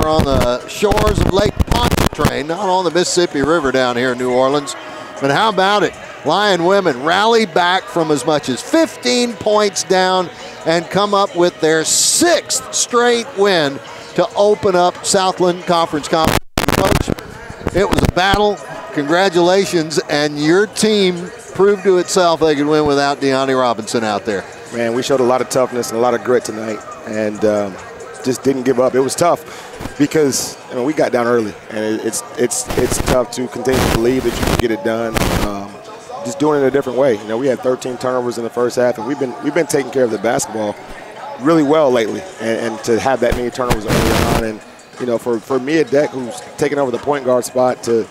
on the shores of Lake Pontchartrain, not on the Mississippi River down here in New Orleans. But how about it? Lion women rally back from as much as 15 points down and come up with their 6th straight win to open up Southland Conference competition. Coach, it was a battle. Congratulations, and your team proved to itself they could win without Deonte Robinson out there. Man, we showed a lot of toughness and a lot of grit tonight, and just didn't give up. It was tough because we got down early, and it's tough to continue to believe that you can get it done. Just doing it a different way. We had 13 turnovers in the first half, and we've been taking care of the basketball really well lately, and to have that many turnovers early on, and for Mia Deck, who's taken over the point guard spot, to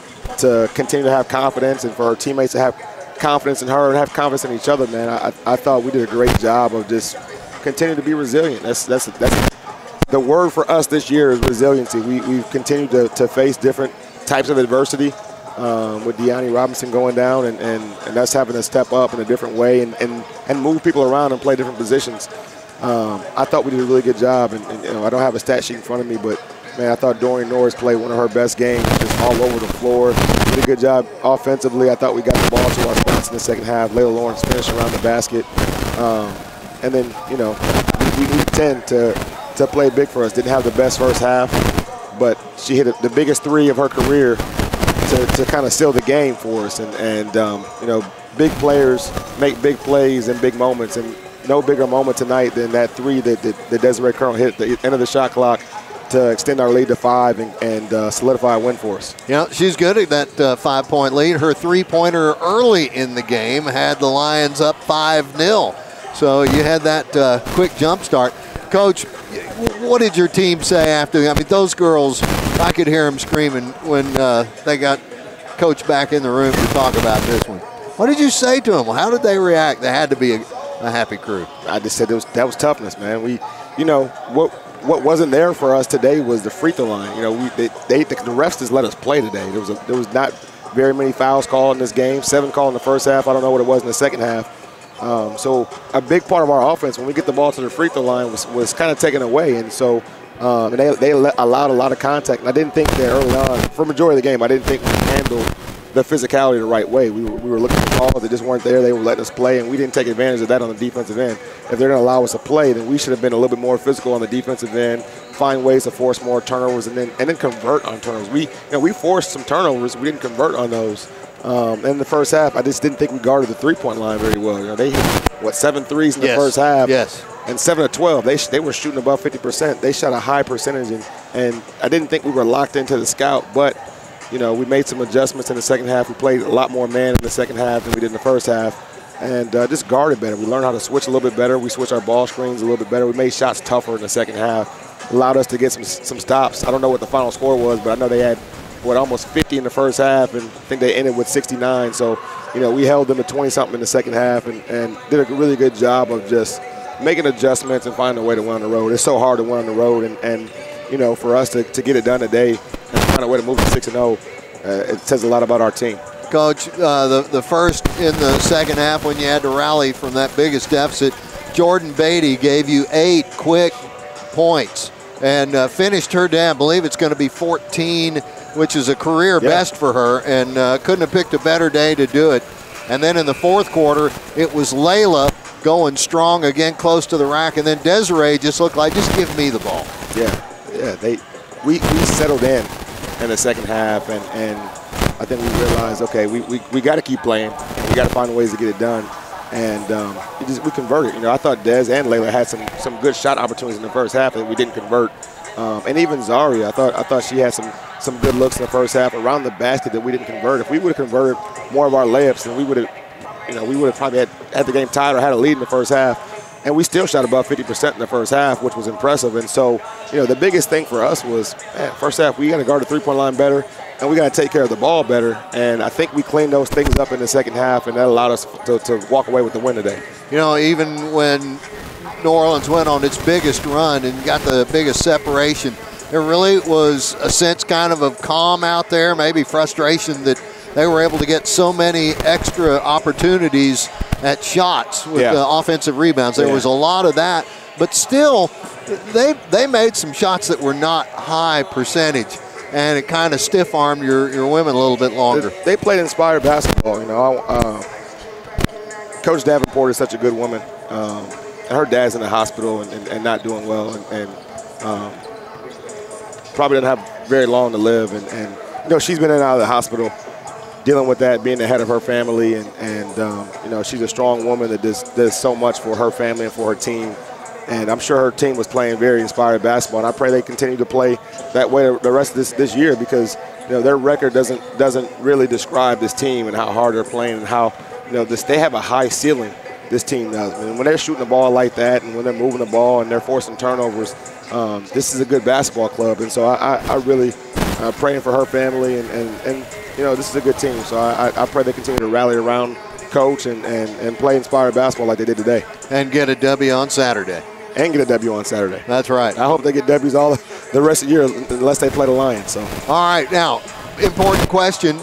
continue to have confidence, and for her teammates to have confidence in her and have confidence in each other, man, I thought we did a great job of just continuing to be resilient. That's the word for us this year is resiliency. We've continued to face different types of adversity. With Deonte Robinson going down and us having to step up in a different way and move people around and play different positions. I thought we did a really good job, and I don't have a stat sheet in front of me, but man, I thought Dorian Norris played one of her best games, just all over the floor. Did a good job offensively. I thought we got the ball to our spots in the second half. Layla Lawrence finished around the basket, and then we need 10 to play big for us. Didn't have the best first half, but she hit the biggest 3 of her career to kind of seal the game for us. And big players make big plays in big moments, and no bigger moment tonight than that 3 that Desiree Colonel hit at the end of the shot clock to extend our lead to 5 and solidify a win for us. Yeah, she's good at that 5-point lead. Her 3-pointer early in the game had the Lions up 5-0. So you had that quick jump start. Coach, what did your team say after? I mean, those girls, I could hear them screaming when they got Coach back in the room to talk about this one. What did you say to them? How did they react? They had to be a happy crew. I just said that was toughness, man. What wasn't there for us today was the free throw line. The refs just let us play today. There was not very many fouls called in this game. 7 called in the first half. I don't know what it was in the second half. So a big part of our offense when we get the ball to the free throw line was kind of taken away, and so and they allowed a lot of contact. And I didn't think that early on, for the majority of the game, I didn't think we handled the physicality the right way. We were looking for balls that just weren't there. They were letting us play, and we didn't take advantage of that on the defensive end. If they're going to allow us to play, then we should have been a little bit more physical on the defensive end, find ways to force more turnovers, and then convert on turnovers. We forced some turnovers. We didn't convert on those. In the first half, I just didn't think we guarded the three-point line very well. They hit 7 threes in the first half. Yes. And 7 of 12, they were shooting above 50%. They shot a high percentage, and I didn't think we were locked into the scout. But we made some adjustments in the second half. We played a lot more man in the second half than we did in the first half, and just guarded better. We learned how to switch a little bit better. We switched our ball screens a little bit better. We made shots tougher in the second half. Allowed us to get some stops. I don't know what the final score was, but I know they had almost 50 in the first half, and I think they ended with 69. So, we held them to 20-something in the second half and did a really good job of just making adjustments and finding a way to win on the road. It's so hard to win on the road, and for us to get it done today and find a way to move to 6-0, it says a lot about our team. Coach, the first in the second half when you had to rally from that biggest deficit, Jordan Beatty gave you 8 quick points and finished her down. I believe it's going to be 14, which is a career best for her, and couldn't have picked a better day to do it. And then in the fourth quarter, it was Layla going strong again, close to the rack, and then Desiree just looked like, just give me the ball. We settled in the second half, and I think we realized, okay, we got to keep playing. We got to find ways to get it done, and we converted. I thought Des and Layla had some good shot opportunities in the first half that we didn't convert. And even Zaria, I thought she had some good looks in the first half around the basket that we didn't convert. If we would have converted more of our layups, then we would have probably had the game tied or had a lead in the first half. And we still shot above 50% in the first half, which was impressive. And so, the biggest thing for us was, first half, we got to guard the three-point line better, and we got to take care of the ball better. And I think we cleaned those things up in the second half, and that allowed us to walk away with the win today. Even when New Orleans went on its biggest run and got the biggest separation, there really was a sense kind of calm out there, maybe frustration that they were able to get so many extra opportunities at shots with the offensive rebounds. There was a lot of that, but still they made some shots that were not high percentage, and it kind of stiff-armed your women a little bit longer. They played inspired basketball. You know, Coach Davenport is such a good woman. Her dad's in the hospital and not doing well, and probably doesn't have very long to live. And you know, she's been in and out of the hospital, dealing with that, being the head of her family, and you know, she's a strong woman that does so much for her family and for her team. And I'm sure her team was playing very inspired basketball, and I pray they continue to play that way the rest of this year, because you know, their record doesn't really describe this team and how hard they're playing and how, you know, they have a high ceiling. This team does. I mean, when they're shooting the ball like that and when they're moving the ball and they're forcing turnovers, this is a good basketball club. And so I really praying for her family, and you know, this is a good team. So I pray they continue to rally around Coach and play inspired basketball like they did today. And get a W on Saturday. And get a W on Saturday. That's right. I hope they get W's all the rest of the year unless they play the Lions. So. All right, now, important question.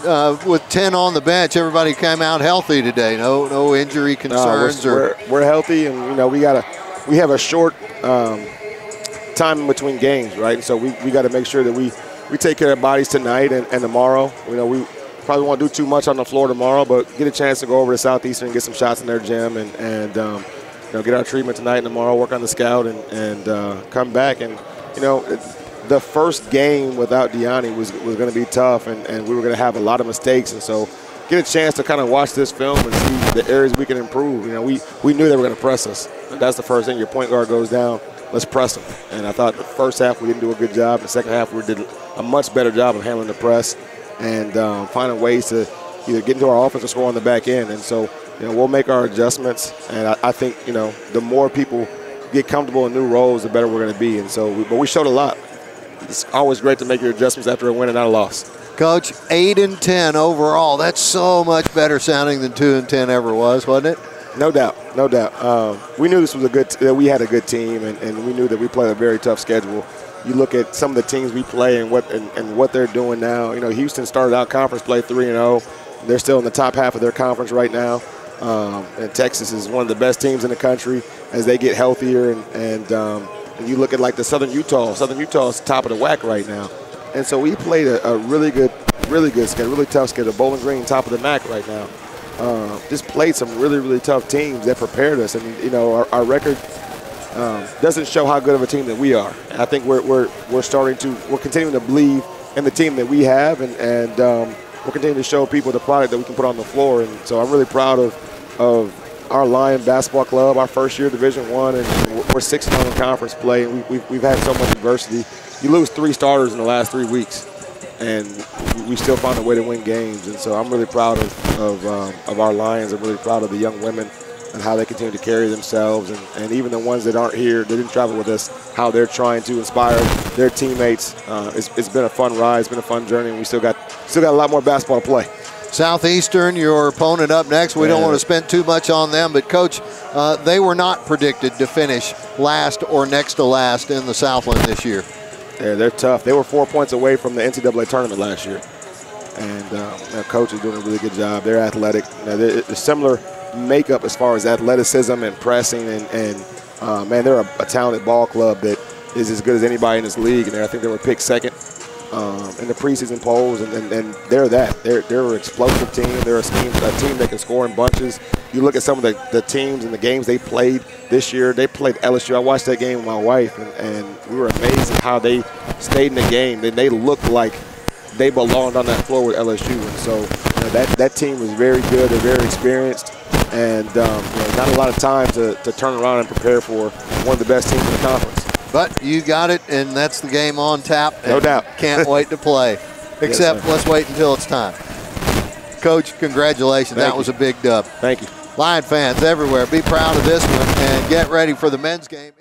With 10 on the bench, everybody came out healthy today. No injury concerns. We're healthy, and you know, we have a short time in between games, right? So we got to make sure that we take care of bodies tonight and tomorrow. You know, we probably won't do too much on the floor tomorrow, but get a chance to go over to Southeastern and get some shots in their gym, and you know, get our treatment tonight and tomorrow, work on the scout, and come back. And you know, the first game without Deani was going to be tough, and we were going to have a lot of mistakes. And so get a chance to kind of watch this film and see the areas we can improve. You know, we knew they were going to press us. That's the first thing. Your point guard goes down, let's press them. And I thought the first half we didn't do a good job. The second half we did a much better job of handling the press and finding ways to either get into our offense or score on the back end. And so, you know, we'll make our adjustments. And I think, you know, the more people get comfortable in new roles, the better we're going to be. And so, but we showed a lot. It's always great to make your adjustments after a win and not a loss. Coach, 8-10 overall. That's so much better sounding than 2-10 ever was, wasn't it? No doubt, no doubt. We knew this was we had a good team, and we knew that we played a very tough schedule. You look at some of the teams we play and what they're doing now. You know, Houston started out conference play 3-0. They're still in the top half of their conference right now. And Texas is one of the best teams in the country as they get healthier. And you look at like the Southern Utah. Southern Utah is top of the WAC right now. And so we played a really good schedule, really tough schedule. Bowling Green, top of the MAC right now. Just played some really tough teams that prepared us. And, you know, our record doesn't show how good of a team that we are. And I think we're continuing to believe in the team that we have, and we're continuing to show people the product that we can put on the floor. And so I'm really proud of our Lion basketball club, our first year Division I, and we're 6-0 in conference play, and we've had so much adversity. You lose 3 starters in the last 3 weeks, and we still find a way to win games. And so I'm really proud of our Lions. I'm really proud of the young women and how they continue to carry themselves, and even the ones that aren't here, they didn't travel with us, how they're trying to inspire their teammates. It's been a fun ride. It's been a fun journey, and we still got a lot more basketball to play. Southeastern, your opponent up next. We don't want to spend too much on them, but Coach, they were not predicted to finish last or next to last in the Southland this year. Yeah, they're tough. They were 4 points away from the NCAA tournament last year. And Coach is doing a really good job. They're athletic. They're similar makeup as far as athleticism and pressing. And man, they're a talented ball club that is as good as anybody in this league. And I think they were picked second in the preseason polls. And they're that. They're an explosive team. They're a team that can score in bunches. You look at some of the teams and the games they played this year. They played LSU. I watched that game with my wife, and we were amazed at how they stayed in the game. They looked like they belonged on that floor with LSU. And so that team was very good. They're very experienced, and not a lot of time to turn around and prepare for one of the best teams in the conference. But you got it, and that's the game on tap. No doubt. Can't wait to play. Except yes, let's wait until it's time. Coach, congratulations. That was a big dub. Thank you. Lion fans everywhere, be proud of this one and get ready for the men's game.